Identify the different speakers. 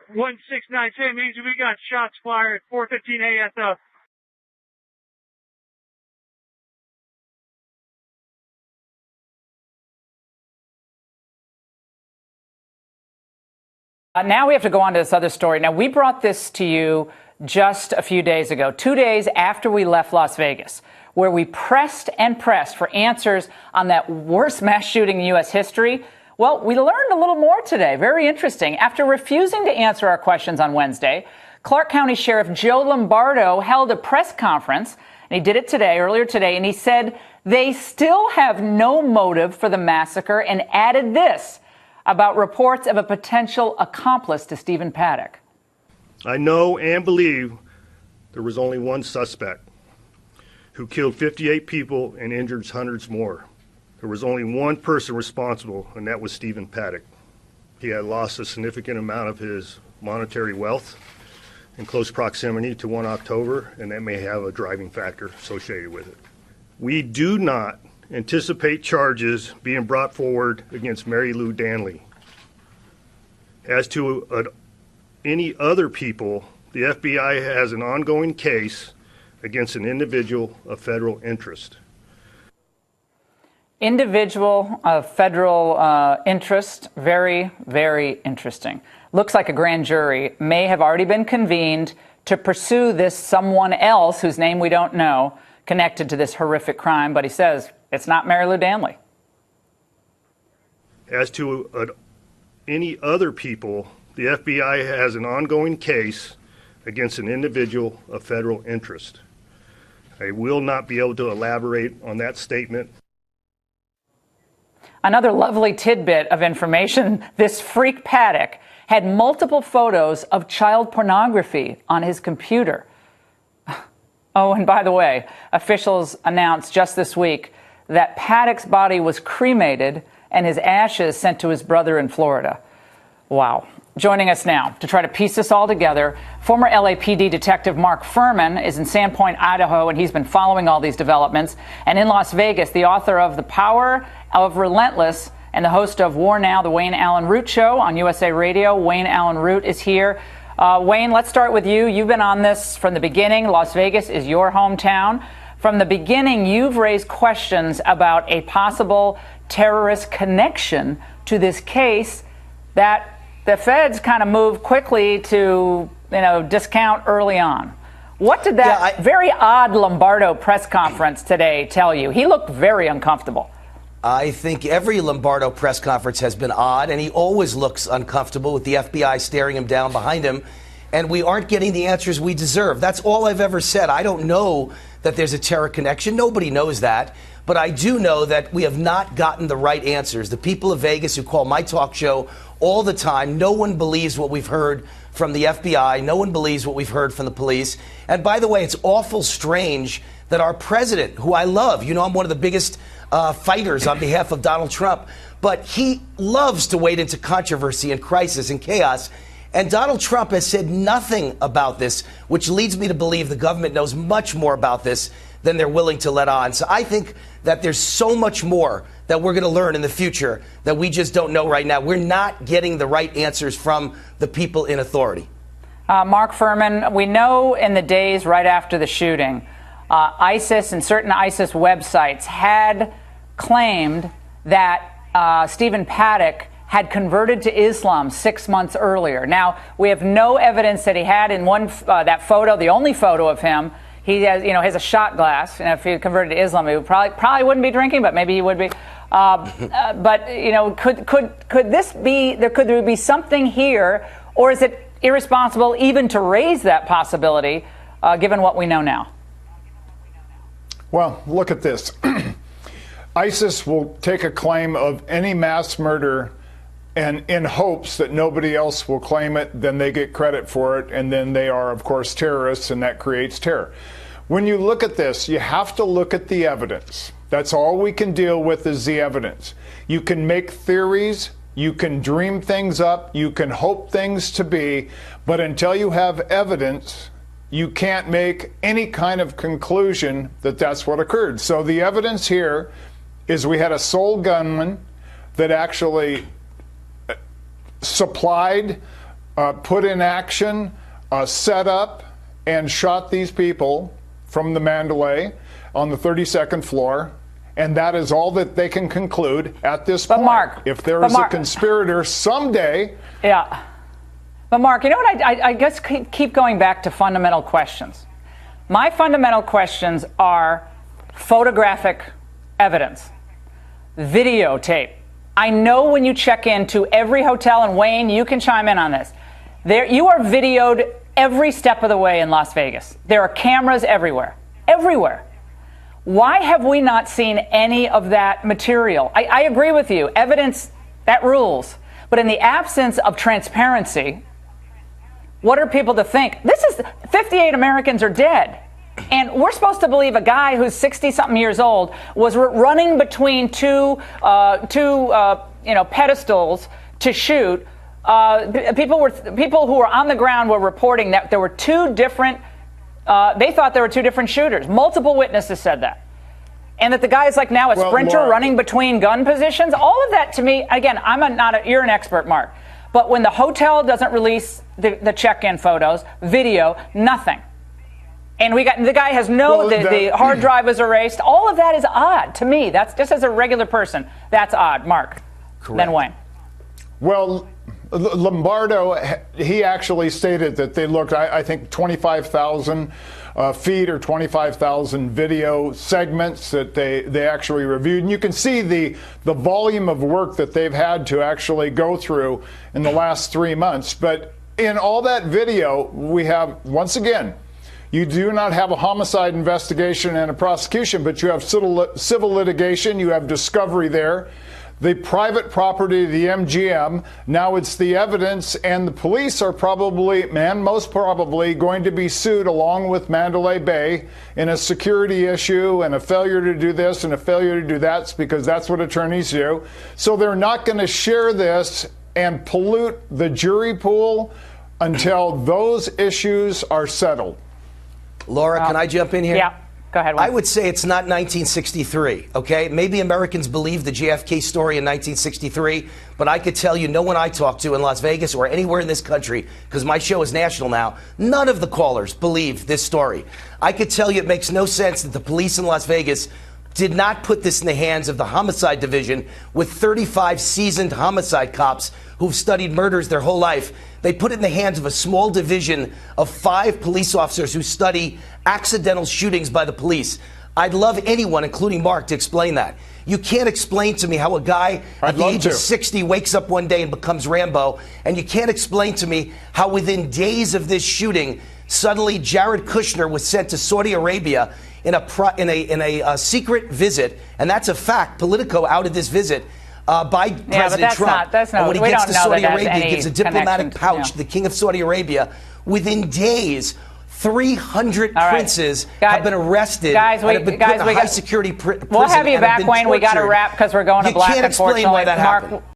Speaker 1: 1692 means we got shots fired. 4:15 ASO.
Speaker 2: Now we have to go on to this other story. Now, we brought this to you just a few days ago, 2 days after we left Las Vegas, where we pressed and pressed for answers on that worst mass shooting in U.S. history. Well, we learned a little more today. Very interesting. After refusing to answer our questions on Wednesday, Clark County Sheriff Joe Lombardo held a press conference, and he did it earlier today, and he said they still have no motive for the massacre and added this about reports of a potential accomplice to Stephen Paddock.
Speaker 3: I know and believe there was only one suspect who killed 58 people and injured hundreds more. There was only one person responsible, and that was Stephen Paddock. He had lost a significant amount of his monetary wealth in close proximity to 1 October, and that may have a driving factor associated with it. We do not anticipate charges being brought forward against Mary Lou Danley. As to any other people, the FBI has an ongoing case against an individual of federal interest.
Speaker 2: Individual of federal interest, very, very interesting. Looks like a grand jury may have already been convened to pursue this someone else whose name we don't know connected to this horrific crime, but he says it's not Mary Lou Danley.
Speaker 3: As to any other people, the FBI has an ongoing case against an individual of federal interest. I will not be able to elaborate on that statement.
Speaker 2: Another lovely tidbit of information, this freak Paddock had multiple photos of child pornography on his computer. Oh, and by the way, officials announced just this week that Paddock's body was cremated and his ashes sent to his brother in Florida. Wow. Joining us now to try to piece this all together, former LAPD Detective Mark Furman is in Sandpoint, Idaho, and he's been following all these developments. And in Las Vegas, the author of The Power of Relentless and the host of War Now, the Wayne Allen Root Show on USA Radio. Wayne Allen Root is here. Wayne, let's start with you. You've been on this from the beginning. Las Vegas is your hometown. From the beginning, you've raised questions about a possible terrorist connection to this case that the feds kind of moved quickly to, discount early on. What did that very odd Lombardo press conference today tell you? He looked very uncomfortable.
Speaker 4: I think every Lombardo press conference has been odd, and he always looks uncomfortable with the FBI staring him down behind him, and we aren't getting the answers we deserve. That's all I've ever said. I don't know that there's a terror connection. Nobody knows that. But I do know that we have not gotten the right answers. The people of Vegas who call my talk show all the time, no one believes what we've heard from the FBI. No one believes what we've heard from the police. And by the way, it's awful strange that our president, who I love, I'm one of the biggest fighters on behalf of Donald Trump, but he loves to wade into controversy and crisis and chaos. And Donald Trump has said nothing about this, which leads me to believe the government knows much more about this than they're willing to let on. So I think that there's so much more that we're going to learn in the future that we just don't know right now. We're not getting the right answers from the people in authority.
Speaker 2: Mark Furman, we know in the days right after the shooting, ISIS and certain ISIS websites had claimed that Stephen Paddock had converted to Islam 6 months earlier. Now, we have no evidence that he had in that photo, the only photo of him. He has a shot glass. If he converted to Islam, he would probably wouldn't be drinking, but maybe he would be. But could there be something here, or is it irresponsible even to raise that possibility, given what we know now?
Speaker 5: Well, look at this. ISIS will take a claim of any mass murder, and in hopes that nobody else will claim it, then they get credit for it, and then they are, of course, terrorists, and that creates terror. When you look at this, you have to look at the evidence. That's all we can deal with is the evidence. You can make theories, you can dream things up, you can hope things to be, but until you have evidence, you can't make any kind of conclusion that that's what occurred. So the evidence here is we had a sole gunman that actually supplied put in action, set up, and shot these people from the Mandalay on the 32nd floor. And that is all that they can conclude at this point.
Speaker 2: Mark,
Speaker 5: if there is a conspirator someday.
Speaker 2: Yeah. But Mark, you know what? I guess keep going back to fundamental questions. My fundamental questions are photographic evidence, videotape. I know when you check into every hotel, and Wayne, you can chime in on this. You are videoed every step of the way in Las Vegas. There are cameras everywhere. Everywhere. Why have we not seen any of that material? I agree with you. Evidence, that rules. But in the absence of transparency, what are people to think? 58 Americans are dead. And we're supposed to believe a guy who's 60-something years old was running between two pedestals to shoot. People who were on the ground were reporting that there were two different. They thought there were two different shooters. Multiple witnesses said that. And that the guy is like now a sprinter running between gun positions. All of that to me, again, you're an expert, Mark. But when the hotel doesn't release the check-in photos, video, nothing. And the guy has the hard drive was erased. All of that is odd to me. That's just as a regular person. That's odd, Mark.
Speaker 4: Correct.
Speaker 2: Then Wayne.
Speaker 5: Well, Lombardo, he actually stated that they looked, I think, 25,000 feet or 25,000 video segments that they actually reviewed. And you can see the volume of work that they've had to actually go through in the last 3 months. But in all that video, we have, once again, you do not have a homicide investigation and a prosecution, but you have civil litigation, you have discovery there. The private property, the MGM, now it's the evidence, and the police are most probably going to be sued along with Mandalay Bay in a security issue and a failure to do this and a failure to do that, because that's what attorneys do. So they're not going to share this and pollute the jury pool until those issues are settled.
Speaker 4: Laura, can I jump in here?
Speaker 2: Yeah. Go ahead, Wayne.
Speaker 4: I would say it's not 1963, okay? Maybe Americans believe the JFK story in 1963, but I could tell you no one I talk to in Las Vegas or anywhere in this country, because my show is national now, none of the callers believe this story. I could tell you it makes no sense that the police in Las Vegas did not put this in the hands of the homicide division with 35 seasoned homicide cops who've studied murders their whole life. They put it in the hands of a small division of 5 police officers who study accidental shootings by the police. I'd love anyone, including Mark, to explain that. You can't explain to me how a guy at the age of 60 wakes up one day and becomes Rambo, and you can't explain to me how within days of this shooting, suddenly Jared Kushner was sent to Saudi Arabia in a secret visit, and that's a fact. Politico outed this visit by President Trump. And when he gets to Saudi Arabia, he gives a diplomatic pouch to the king of Saudi Arabia. Within days, 300 princes have been arrested and have been put in a high security prison.
Speaker 2: We'll have you back, Wayne. We got to wrap because we're going to black, unfortunately.
Speaker 4: You can't explain why that happened.